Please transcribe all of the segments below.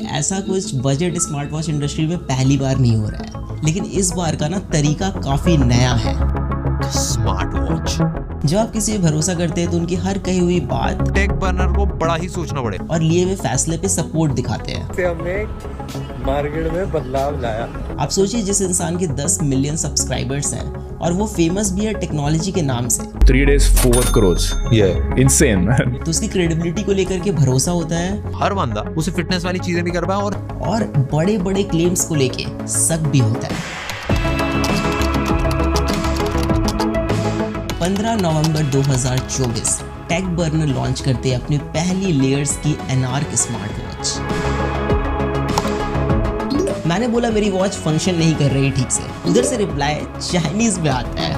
ऐसा कुछ budget smart watch industry में पहली बार नहीं हो रहा है, लेकिन इस बार का ना तरीका काफी नया है। स्मार्ट वॉच, जब आप किसी पे भरोसा करते हैं तो उनकी हर कही हुई बात टेक बर्नर को बड़ा ही सोचना पड़े और लिए हुए फैसले पे सपोर्ट दिखाते हैं। हमने मार्केट में बदलाव लाया। आप सोचिए, जिस इंसान के 10 मिलियन सब्सक्राइबर्स हैं और वो फेमस भी है टेक्नोलॉजी के नाम से, 3 days 4 crores, yeah, insane man। तो उसकी क्रेडिबिलिटी को लेकर के भरोसा होता है। हर बंदा उसे फिटनेस वाली चीजें भी कर पाए और बड़े बड़े क्लेम्स को लेके शक भी होता है। 15 नवंबर 2024 टेक बर्नर लॉन्च करते अपनी पहली लेयर्स की एनार्क स्मार्ट वॉच। मैंने बोला मेरी वॉच फंक्शन नहीं कर रही ठीक से, उधर से रिप्लाई चाइनीज में आता है।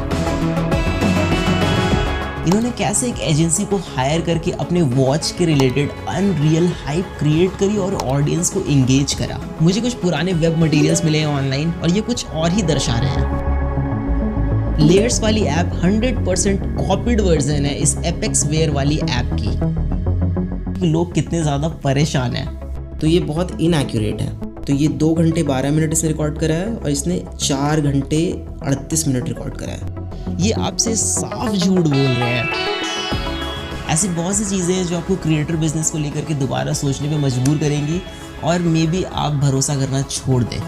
इन्होंने कैसे एक एजेंसी को हायर करके अपने वॉच के रिलेटेड अनरियल हाइप क्रिएट करी और ऑडियंस को एंगेज करा। मुझे कुछ पुराने वेब मटेरियल्स मिले हैं ऑनलाइन और ये कुछ और ही दर्शा रहे हैं। लेयर्स वाली ऐप 100% कॉपीड वर्जन है इस एपेक्स वेयर वाली ऐप की। लोग कितने ज़्यादा परेशान हैं। तो ये बहुत इनएक्यूरेट है। तो ये 2 घंटे 12 मिनट इसने रिकॉर्ड करा है और इसने 4 घंटे 38 मिनट रिकॉर्ड करा है। ये आपसे साफ झूठ बोल रहे हैं। ऐसी बहुत सी चीज़ें हैं जो आपको क्रिएटर बिजनेस को लेकर के दोबारा सोचने पे मजबूर करेंगी और मे बी आप भरोसा करना छोड़ दें।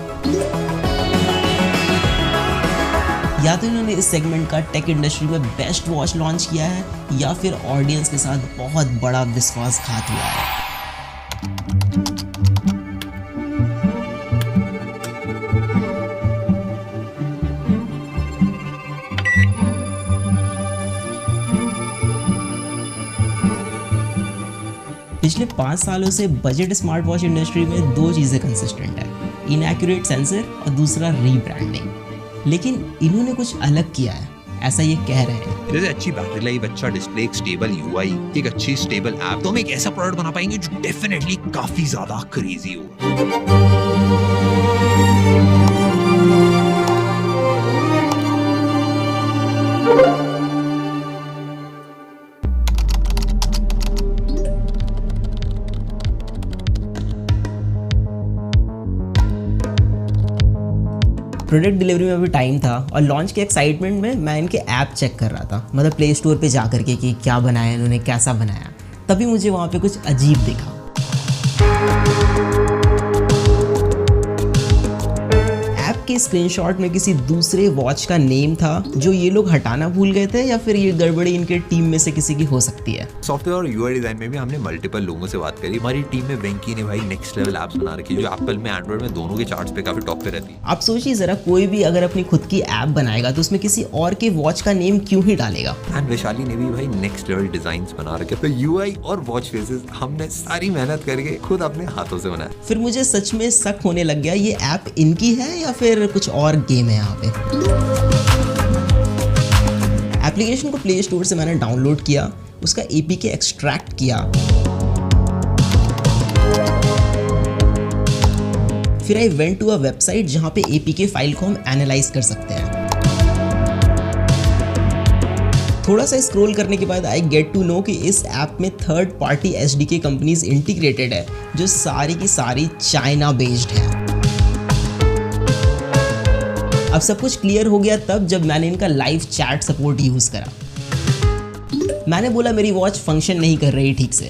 या तो इन्होंने इस सेगमेंट का टेक इंडस्ट्री में बेस्ट वॉच लॉन्च किया है या फिर ऑडियंस के साथ बहुत बड़ा विश्वासघात हुआ है। पिछले 5 सालों से बजट स्मार्ट वॉच इंडस्ट्री में 2 चीज़ें कंसिस्टेंट है, इनएक्यूरेट सेंसर और दूसरा रीब्रांडिंग। लेकिन इन्होंने कुछ अलग किया है, ऐसा ये कह रहे हैं। जैसे अच्छी बैटरी लाइफ, अच्छा डिस्प्ले, एक स्टेबल यूआई, एक अच्छी स्टेबल ऐप, तो हम एक ऐसा प्रोडक्ट बना पाएंगे जो डेफिनेटली काफी ज्यादा क्रेजी हो। प्रोडक्ट डिलीवरी में अभी टाइम था और लॉन्च के एक्साइटमेंट में मैं इनके ऐप चेक कर रहा था, मतलब प्ले स्टोर पे जा करके कि क्या बनाया इन्होंने, कैसा बनाया। तभी मुझे वहाँ पे कुछ अजीब दिखा। ऐप के स्क्रीनशॉट में किसी दूसरे वॉच का नेम था जो ये लोग हटाना भूल गए थे, या फिर ये गड़बड़ी इनके टीम में से किसी की हो सकती है। सॉफ्टवेयर और यूआई डिजाइन में भी हमने मल्टीपल लोगों से बात करी। हमारी टीम में वेंकी ने भाई नेक्स्ट लेवल ऐप्स बना रखी है जो एप्पल में, एंड्रॉइड में दोनों के चार्ट्स पे काफी टॉप पे रहती है। आप सोचिए जरा, कोई भी अगर अपनी खुद की ऐप बनाएगा तो उसमें किसी और के वॉच का नेम क्यों ही डालेगा। एंड वैशाली ने भी भाई नेक्स्ट लेवल डिजाइन्स बना रखे। तो यूआई और वॉच फेसेस हमने सारी मेहनत करके खुद अपने हाथों से बनाया। फिर मुझे सच में शक होने लग गया, ये ऐप इनकी है या फिर कुछ और गेम है यहाँ पे। एप्लीकेशन को प्ले स्टोर से मैंने डाउनलोड किया, उसका एपीके एक्सट्रैक्ट किया, फिर I went to a website जहां पे एपीके फाइल को हम एनालाइज कर सकते हैं। थोड़ा सा स्क्रॉल करने के बाद आई गेट टू नो कि इस ऐप में third party SDK companies integrated है जो सारी की सारी चाइना बेस्ड है। अब सब कुछ क्लियर हो गया तब जब मैंने इनका लाइव चैट सपोर्ट यूज करा। मैंने बोला मेरी वॉच फंक्शन नहीं कर रही ठीक से,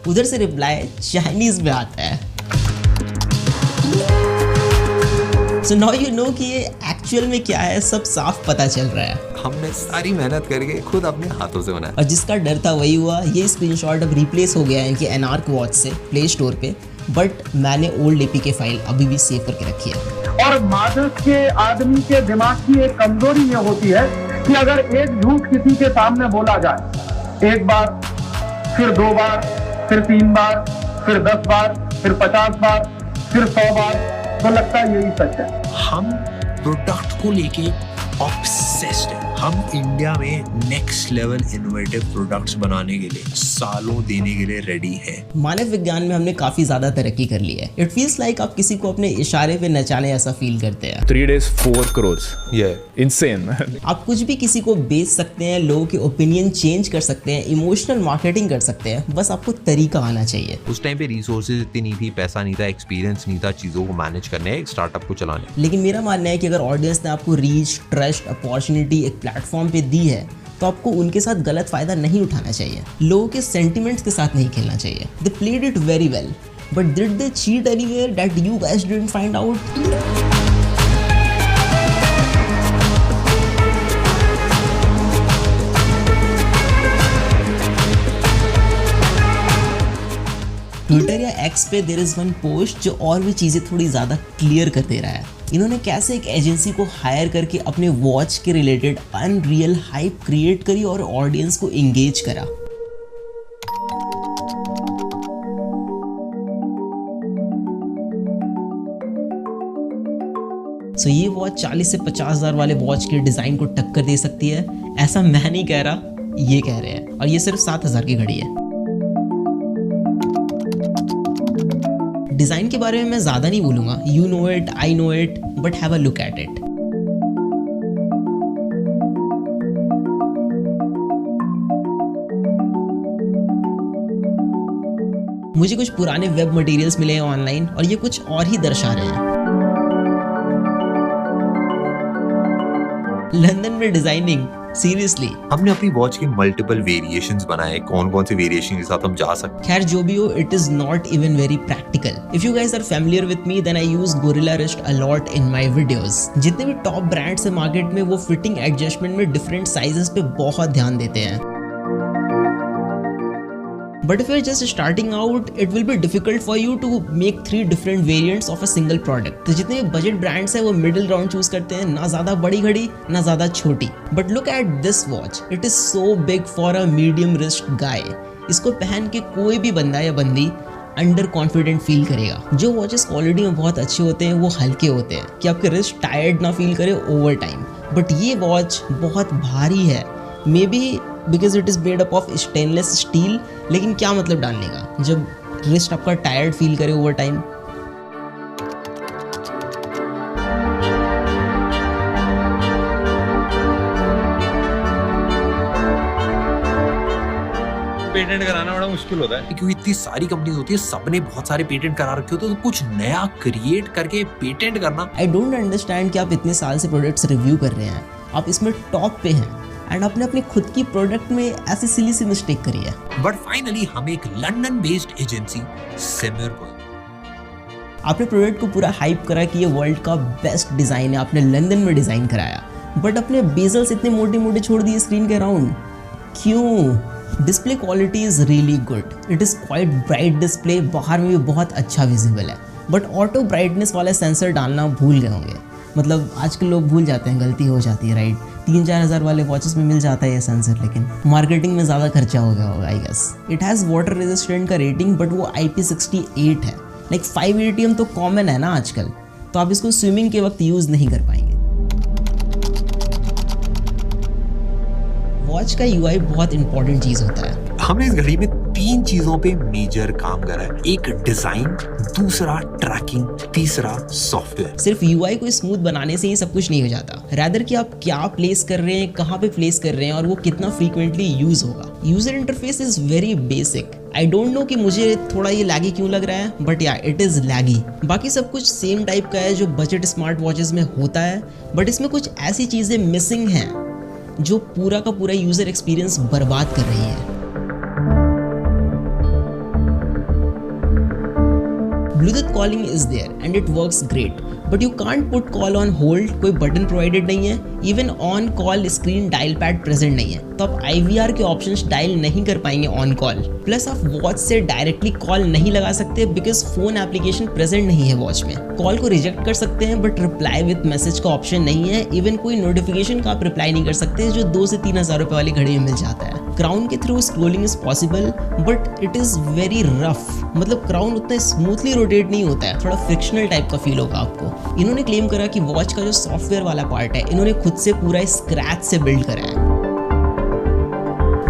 उधर से रिप्लाई चाइनीज में आता है। सो नाउ यू नो कि ये एक्चुअल में क्या है, सब साफ पता चल रहा है। हमने सारी मेहनत करके खुद अपने हाथों से बनाया और जिसका डर था वही हुआ। ये स्क्रीनशॉट अब रिप्लेस हो गया है इनके एनार्क वॉच से प्ले स्टोर पे, बट मैंने ओल्ड एपीके फाइल अभी भी सेव करके रखी है। और मादक के आदमी के दिमाग की एक कमजोरी ये होती है कि अगर एक झूठ किसी के सामने बोला जाए, एक बार, फिर 2 बार, फिर 3 बार, फिर 10 बार, फिर 50 बार, फिर 100 बार, तो लगता है यही सच है। हम प्रोडक्ट को लेके ऑब्सेस्ड है। हम इंडिया में नेक्स्ट लेवल इनोवेटिव प्रोडक्ट्स बनाने के लिए सालों देने के लिए रेडी हैं। मानव विज्ञान में हमने काफी ज्यादा तरक्की कर ली है। इट फील्स लाइक आप किसी को अपने इशारे पे नचाने ऐसा फील करते हैं। 3 days 4 crores. Yeah, insane. आप कुछ भी किसी को बेच सकते हैं, लोगों के ओपिनियन चेंज कर सकते हैं, इमोशनल मार्केटिंग कर सकते हैं, बस आपको तरीका आना चाहिए। उस टाइम पे रिसोर्सेज इतनी नहीं थी, पैसा नहीं था, एक्सपीरियंस नहीं था चीजों को मैनेज करने, एक स्टार्टअप को चलाने। लेकिन मेरा मानना है कि अगर ऑडियंस ने आपको रीच, ट्रस्ट, अपॉर्चुनिटी एक प्लेटफॉर्म पे दी है तो आपको उनके साथ गलत फायदा नहीं उठाना चाहिए, लोगों के सेंटिमेंट्स के साथ नहीं खेलना चाहिए। They played it very well, but did they cheat anywhere that you guys didn't find out? Twitter या एक्स पे देयर इज वन पोस्ट जो और भी चीज़ें थोड़ी ज़्यादा क्लियर कर दे रहा है। इन्होंने कैसे एक एजेंसी को हायर करके अपने वॉच के रिलेटेड अनरियल हाइप क्रिएट करी और ऑडियंस को एंगेज करा। सो ये वॉच 40 से 50,000 वाले वॉच के डिज़ाइन को टक्कर दे सकती है, ऐसा मैं नहीं कह रहा, ये कह रहे हैं। और ये सिर्फ 7,000 की घड़ी है। डिज़ाइन के बारे में मैं ज़्यादा नहीं बोलूँगा, you know it, I know it, but have a look at it. मुझे कुछ पुराने वेब मटेरियल्स मिले हैं ऑनलाइन और ये कुछ और ही दर्शा रहे हैं। लंदन में डिजाइनिंग, सीरियसली। हमने अपनी वॉच के मल्टीपल वेरिएशंस बनाए, कौन कौन से वेरिएशन के साथ हम जा सकते हैं। खैर जो भी हो, it is not even very practical. If you guys are familiar with me then I use gorilla wrist a lot in my videos. जितने भी टॉप ब्रांड्स है मार्केट में वो फिटिंग एडजस्टमेंट में डिफरेंट साइजेस पे बहुत ध्यान देते हैं। But if you're just starting out, it will be difficult for you to make 3 different variants of a single product. तो जितने बजट ब्रांड्स हैं वो मिडिल ग्राउंड चूज करते हैं, ना ज़्यादा बड़ी घड़ी ना ज़्यादा छोटी। But look at this watch. It is so big for a medium wrist guy. इसको पहन के कोई भी बंदा या बंदी अंडर कॉन्फिडेंट फील करेगा। जो वॉचेस क्वालिटी में बहुत अच्छे होते हैं वो हल्के होते हैं कि आपके रिस्ट टायर्ड ना फील करे ओवर टाइम। बट ये वॉच बहुत भारी है, may be because it is made up of stainless steel. लेकिन क्या मतलब डालने का जब रिस्ट आपका टायर्ड फील करे ओवर टाइम। पेटेंट कराना बड़ा मुश्किल होता है क्योंकि इतनी सारी कंपनीज होती है, सबने बहुत सारे पेटेंट करा रखे होते हैं, तो कुछ नया क्रिएट करके पेटेंट करना। आई डोंट अंडरस्टैंड कि आप इतने साल से प्रोडक्ट्स रिव्यू कर रहे हैं, आप इसमें टॉप पे हैं एंड आपने अपने खुद की प्रोडक्ट में ऐसी सिली सी मिस्टेक करी है। बट फाइनली हम एक लंदन बेस्ड एजेंसी सिमर, आपने प्रोडक्ट को पूरा हाइप करा कि ये वर्ल्ड का बेस्ट डिज़ाइन है, आपने लंदन में डिज़ाइन कराया, बट अपने बेजल्स इतने मोटे मोटे छोड़ दिए स्क्रीन के अराउंड, क्यों? Display quality is really good, it is quite bright display, बाहर में भी बहुत अच्छा विजिबल है, बट ऑटो ब्राइटनेस वाला सेंसर डालना भूल गए होंगे। मतलब आजकल लोग भूल जाते हैं, गलती हो जाती है, राइट? 3-4 हज़ार वाले वॉचेस में मिल जाता है ये सेंसर, लेकिन मार्केटिंग में ज़्यादा खर्चा हो गया होगा I guess. It has water resistant का रेटिंग, बट वो IP68 है। लाइक 5 ATM तो कॉमन है ना आजकल, तो आप इसको स्विमिंग के वक्त यूज़ नहीं कर पाएंगे। वॉच का UI बहुत इंपॉर्टेंट चीज़ होता है। हमने इस घड़ी में 3 चीजों पे मेजर काम करा है, एक डिजाइन, दूसरा ट्रैकिंग, तीसरा सॉफ्टवेयर। सिर्फ UI को स्मूथ बनाने से ही सब कुछ नहीं हो जाता, रादर कि आप क्या प्लेस कर रहे हैं, कहाँ पे प्लेस कर रहे हैं और वो कितना फ्रीक्वेंटली यूज होगा। User interface is very basic. I don't know कि मुझे थोड़ा ये लैगी क्यों लग रहा है, बट या इट इज लैगी। बाकी सब कुछ सेम टाइप का है जो बजट स्मार्ट वॉचेस में होता है, बट इसमें कुछ ऐसी चीजें मिसिंग हैं जो पूरा का पूरा यूजर एक्सपीरियंस बर्बाद कर रही है। Bluetooth calling is there and it works great, but you can't put call on hold, कोई बटन प्रोवाइडेड नहीं है, even on call screen dial pad present नहीं है, तो आप IVR के ऑप्शंस डायल नहीं कर पाएंगे ऑन कॉल। प्लस आप वॉच से डायरेक्टली कॉल नहीं लगा सकते बिकॉज फोन एप्लीकेशन प्रेजेंट नहीं है वॉच में। कॉल को रिजेक्ट कर सकते हैं बट रिप्लाई विद मैसेज का ऑप्शन नहीं है, इवन कोई नोटिफिकेशन का आप रिप्लाई नहीं कर सकते जो 2 से 3 हज़ार रुपए वाली घड़ी में मिल जाता है। क्राउन के through scrolling is possible but it is very rough, मतलब क्राउन उतना स्मूथली रोटेट नहीं होता है, थोड़ा फ्रिक्शनल टाइप का फील होगा आपको। इन्होंने क्लेम करा कि वॉच का जो सॉफ्टवेयर वाला पार्ट है इन्होंने खुद से पूरा स्क्रैच से बिल्ड करा है।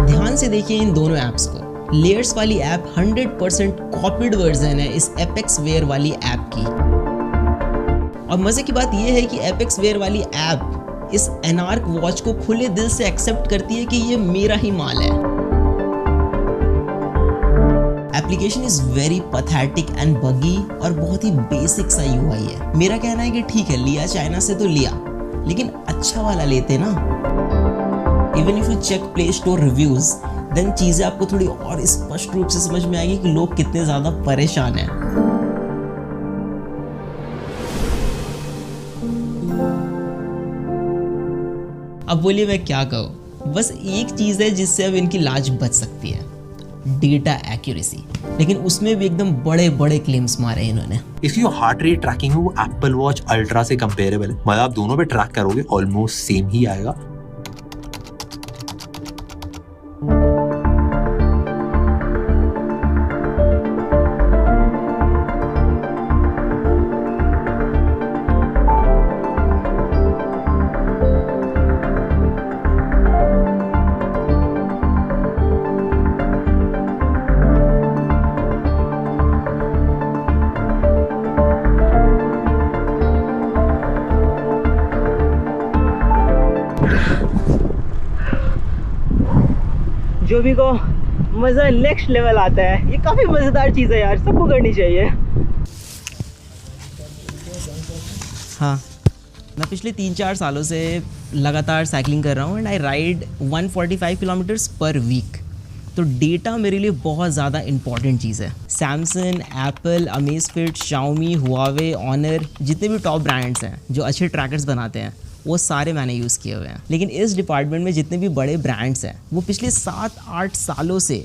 ध्यान से देखिए इन दोनों ऐप्स को। लेयर्स वाली ऐप 100% कॉपीड वर्जन है इस एपेक्स वेयर वाली ऐप की। और मजे की बात यह है कि एपेक्स वेयर वाली ऐप इस एनार्क वॉच को खुले दिल से एक्सेप्ट करती है कि ये मेरा ही माल है। Application is very pathetic and बगी और बहुत ही बेसिक सा यूआई है। मेरा कहना है कि ठीक है, लिया चाइना से तो लिया, लेकिन अच्छा वाला लेते ना। Even if you check play store reviews then चीजें आपको थोड़ी और स्पष्ट रूप से समझ में आएगी कि लोग कितने ज्यादा परेशान हैं। अब बोलिए मैं क्या कहूँ, बस एक चीज है जिससे अब इनकी लाज बच सकती है, डेटा एक्यूरेसी। लेकिन उसमें भी एकदम बड़े बड़े क्लेम्स मारे हैं इन्होंने। If you heart rate tracking है वो एप्पल वॉच अल्ट्रा से कंपेरेबल है, मतलब आप दोनों पे ट्रैक करोगे ऑलमोस्ट सेम ही आएगा। जो भी को मज़ा नेक्स्ट लेवल आता है, ये काफ़ी मज़ेदार चीज़ है यार, सबको करनी चाहिए। हाँ, मैं पिछले 3-4 सालों से लगातार साइकिलिंग कर रहा हूँ and I ride 145 kilometres per week. तो डेटा मेरे लिए बहुत ज़्यादा इंपॉर्टेंट चीज़ है। Samsung, Apple, Amazfit, Xiaomi, Huawei, Honor, जितने भी टॉप ब्रांड्स हैं जो अच्छे ट्रैकर्स बनाते हैं वो सारे मैंने यूज़ किए हुए हैं। लेकिन इस डिपार्टमेंट में जितने भी बड़े ब्रांड्स हैं वो पिछले 7-8 सालों से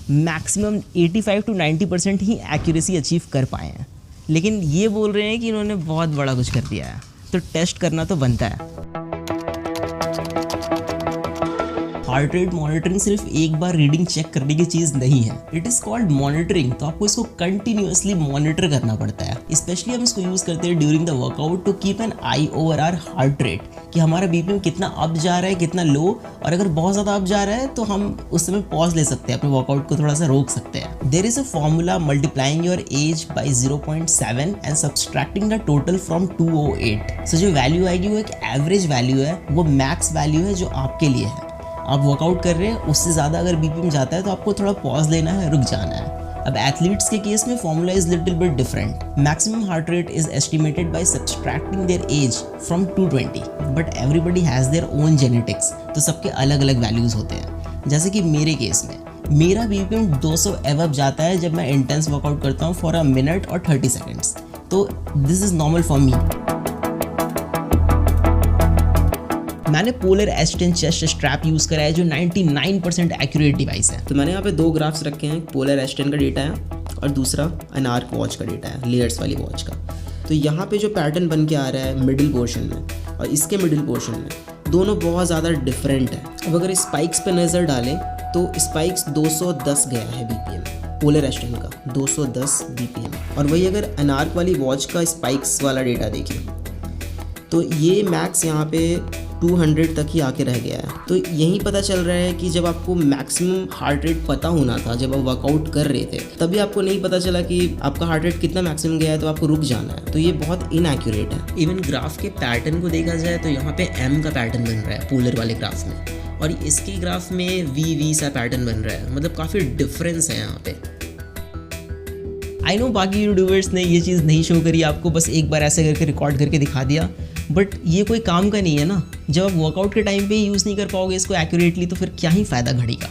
maximum 85 to 90% he accuracy achieve कर पाए हैं। लेकिन ये बोल रहे हैं कि इन्होंने बहुत बड़ा कुछ कर दिया है, तो टेस्ट करना तो बनता है। हार्ट रेट मॉनिटरिंग सिर्फ एक बार रीडिंग चेक करने की चीज़ नहीं है, इट इज़ कॉल्ड मॉनिटरिंग। तो आपको इसको कंटिन्यूअसली मॉनिटर करना पड़ता है। स्पेशली हम इसको यूज़ करते हैं during the workout to keep an eye over our heart rate, कि हमारा बीपीएम कितना अप जा रहा है, कितना लो, और अगर बहुत ज़्यादा अप जा रहा है तो हम उस समय पॉज ले सकते हैं, अपने वर्कआउट को थोड़ा सा रोक सकते हैं। There is a formula multiplying your age by 0.7 and subtracting the total from 208। So जो वैल्यू आएगी वो एक एवरेज वैल्यू है, वो मैक्स वैल्यू है जो आपके लिए है। आप वर्कआउट कर रहे हैं, उससे ज़्यादा अगर बीपीएम जाता है तो आपको थोड़ा पॉज लेना है, रुक जाना है। अब एथलीट्स के केस में formula is little bit different. Maximum heart rate is estimated by subtracting their age from 220, but everybody has their own genetics, तो सबके अलग अलग वैल्यूज़ होते हैं। जैसे कि मेरे केस में मेरा बीपीएम 200 एवब जाता है जब मैं इंटेंस वर्कआउट करता हूँ फॉर अ मिनट और 30 सेकेंड्स, तो this is normal for me. मैंने polar S10 chest strap use करा है जो 99% एक्यूरेट डिवाइस है। तो मैंने यहाँ पे 2 ग्राफ्स रखे हैं, पोलर S10 का डेटा है और दूसरा एनार्क वॉच का डेटा है, लेयर्स वाली वॉच का। तो यहाँ पे जो पैटर्न बन के आ रहा है मिडिल पोर्शन में और इसके मिडिल पोर्शन में, दोनों बहुत ज़्यादा डिफरेंट है। अब अगर स्पाइक्स पे नज़र डालें तो स्पाइक्स 210 गया है BPM पोलर S10 का, 210 BPM। और वही अगर एनार्क वाली वॉच का स्पाइक्स वाला डेटा देखिए तो ये मैक्स यहाँ पे 200 तक ही आके रह गया है। तो यही पता चल रहा है कि जब आपको मैक्सिमम हार्ट रेट पता होना था, जब आप वर्कआउट कर रहे थे, तभी आपको नहीं पता चला कि आपका हार्ट रेट कितना मैक्सिमम गया है, तो आपको रुक जाना है। तो ये बहुत इनएक्यूरेट है। इवन ग्राफ के पैटर्न को देखा जाए तो यहाँ पे M का पैटर्न बन रहा है पोलर वाले ग्राफ में, और इसके ग्राफ में V सा पैटर्न बन रहा है, मतलब काफ़ी डिफरेंस है यहाँ पे। आई नो बाकी यूट्यूबर्स ने ये चीज़ नहीं शो करी आपको, बस एक बार ऐसे करके रिकॉर्ड करके दिखा दिया, बट ये कोई काम का नहीं है ना। जब आप वर्कआउट के टाइम पे यूज़ नहीं कर पाओगे इसको एक्यूरेटली तो फिर क्या ही फ़ायदा घड़ी का।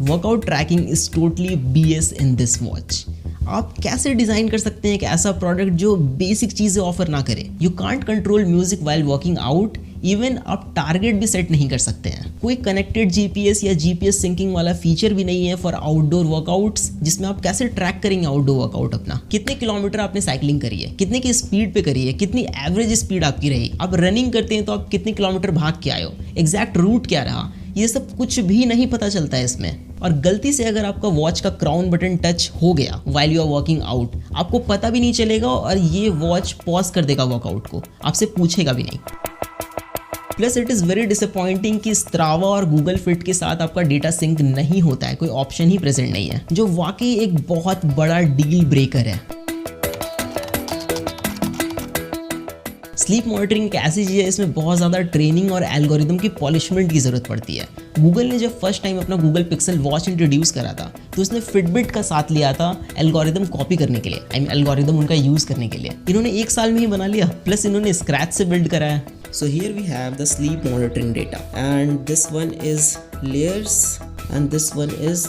Workout tracking is totally BS in this watch. आप कैसे डिज़ाइन कर सकते हैं एक ऐसा प्रोडक्ट जो बेसिक चीज़ें ऑफर ना करे। You can't control music while working out, even आप टारगेट भी सेट नहीं कर सकते हैं। कोई कनेक्टेड GPS या GPS सिंकिंग वाला फीचर भी नहीं है फॉर आउटडोर वर्कआउट्स, जिसमें आप कैसे ट्रैक करेंगे आउटडोर वर्कआउट अपना। कितने किलोमीटर आपने साइकिलिंग करी है, कितने की स्पीड पे करी है, कितनी एवरेज स्पीड आपकी रही, आप रनिंग करते हैं तो आप कितने किलोमीटर भाग के आए हो, एग्जैक्ट रूट क्या रहा, ये सब कुछ भी नहीं पता चलता है इसमें। और गलती से अगर आपका वॉच का क्राउन बटन टच हो गया while you are working out, आपको पता भी नहीं चलेगा और ये वॉच पॉज कर देगा वर्कआउट को, आपसे पूछेगा भी नहीं। Plus it is very disappointing कि स्ट्रावा और गूगल फिट के साथ आपका डेटा सिंक नहीं होता है, कोई ऑप्शन ही प्रेजेंट नहीं है, जो वाकई एक बहुत बड़ा डील ब्रेकर है। स्लीप मॉनिटरिंग एक ऐसी चीज़ है, इसमें बहुत ज़्यादा ट्रेनिंग और एल्गोरिदम की पॉलिशमेंट की ज़रूरत पड़ती है। गूगल ने जब फर्स्ट टाइम अपना गूगल पिक्सल वॉच इंट्रोड्यूस करा था तो उसने फिटबिट का साथ लिया था एल्गोरिदम कॉपी करने के लिए, आई मीन एल्गोरिदम उनका यूज़ करने के लिए। इन्होंने 1 साल में ही बना लिया, प्लस इन्होंने स्क्रैच से बिल्ड करा है। So here we have the sleep monitoring data, and this one is layers and this one is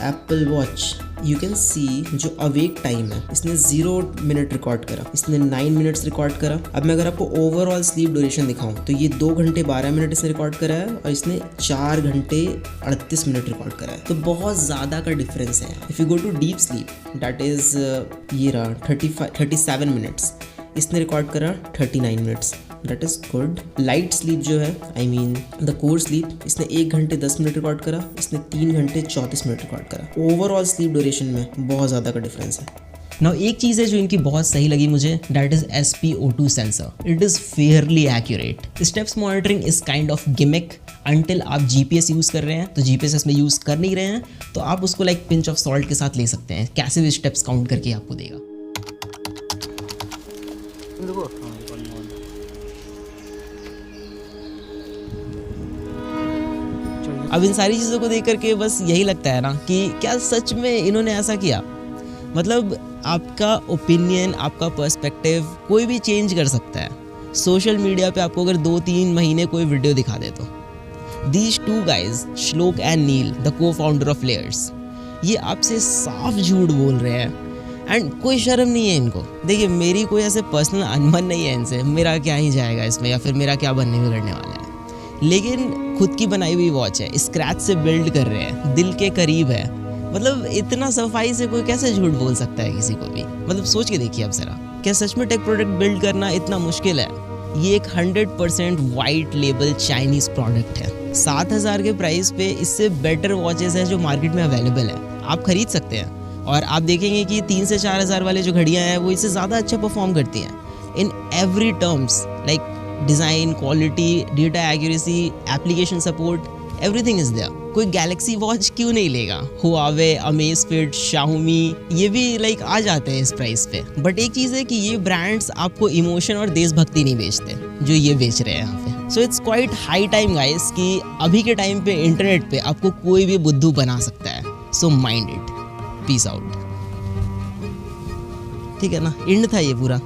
Apple Watch. You can see जो awake time है, इसने 0 मिनट रिकॉर्ड करा, इसने 9 मिनट्स रिकॉर्ड करा। अब मैं अगर आपको ओवरऑल स्लीप ड्यूरेशन दिखाऊं तो ये 2 घंटे 12 मिनट इसने रिकॉर्ड करा है और इसने 4 घंटे 38 मिनट रिकॉर्ड करा है, तो बहुत ज़्यादा का डिफरेंस है। If you go to deep sleep that is ये रहा 37 मिनट्स, इसने रिकॉर्ड करा 39 minutes, that is good. Light sleep जो है, I mean the core sleep, इसने 1 घंटे 10 मिनट रिकॉर्ड करा, इसने 3 घंटे 34 मिनट रिकॉर्ड करा। ओवरऑल स्लीप ड्यूरेशन में बहुत ज़्यादा का डिफरेंस है। नाउ एक चीज़ है जो इनकी बहुत सही लगी मुझे, that is SpO2 sensor. It is Fairlie accurate. Steps monitoring is kind of gimmick until आप GPS यूज़ कर रहे हैं, तो GPS इसमें यूज़ कर नहीं रहे हैं तो आप उसको लाइक पिंच ऑफ सॉल्ट के साथ ले सकते हैं, कैसे भी स्टेप्स काउंट करके आपको देगा। अब इन सारी चीज़ों को देख करके बस यही लगता है ना कि क्या सच में इन्होंने ऐसा किया। मतलब आपका ओपिनियन, आपका पर्सपेक्टिव कोई भी चेंज कर सकता है। सोशल मीडिया पे आपको अगर 2-3 महीने कोई वीडियो दिखा दे तो these 2 guys, Shlok and Neel, the cofounder of Layers, ये आपसे साफ झूठ बोल रहे हैं एंड कोई शर्म नहीं है इनको। देखिए मेरी कोई ऐसे पर्सनल अनबन नहीं है इनसे, मेरा क्या ही जाएगा इसमें या फिर मेरा क्या बनने में करने वाला है, लेकिन खुद की बनाई हुई वॉच है, स्क्रैच से बिल्ड कर रहे हैं, दिल के करीब है। मतलब इतना सफाई से कोई कैसे झूठ बोल सकता है किसी को भी। मतलब सोच के देखिए अब जरा, क्या सच में टेक प्रोडक्ट बिल्ड करना इतना मुश्किल है? ये एक 100% वाइट लेबल चाइनीज प्रोडक्ट है। 7,000 के प्राइस पे इससे बेटर वॉचेस है जो मार्केट में अवेलेबल है, आप खरीद सकते हैं। और आप देखेंगे कि 3 से 4,000 वाले जो घड़ियाँ हैं वो इससे ज़्यादा अच्छा परफॉर्म करती हैं in every terms, like design, quality, data accuracy, application support, everything is there. कोई गैलेक्सी वॉच क्यों नहीं लेगा? हुआवे, अमेज़फिट, शाओमी, ये भी लाइक आ जाते हैं इस प्राइस पे। बट एक चीज़ है कि ये ब्रांड्स आपको इमोशन और देशभक्ति नहीं बेचते जो ये बेच रहे हैं यहाँ पे। So it's quite high time guys कि अभी के टाइम पे इंटरनेट पे आपको कोई भी बुद्धू बना सकता है। So mind it. Peace out. ठीक है ना, एंड था ये पूरा।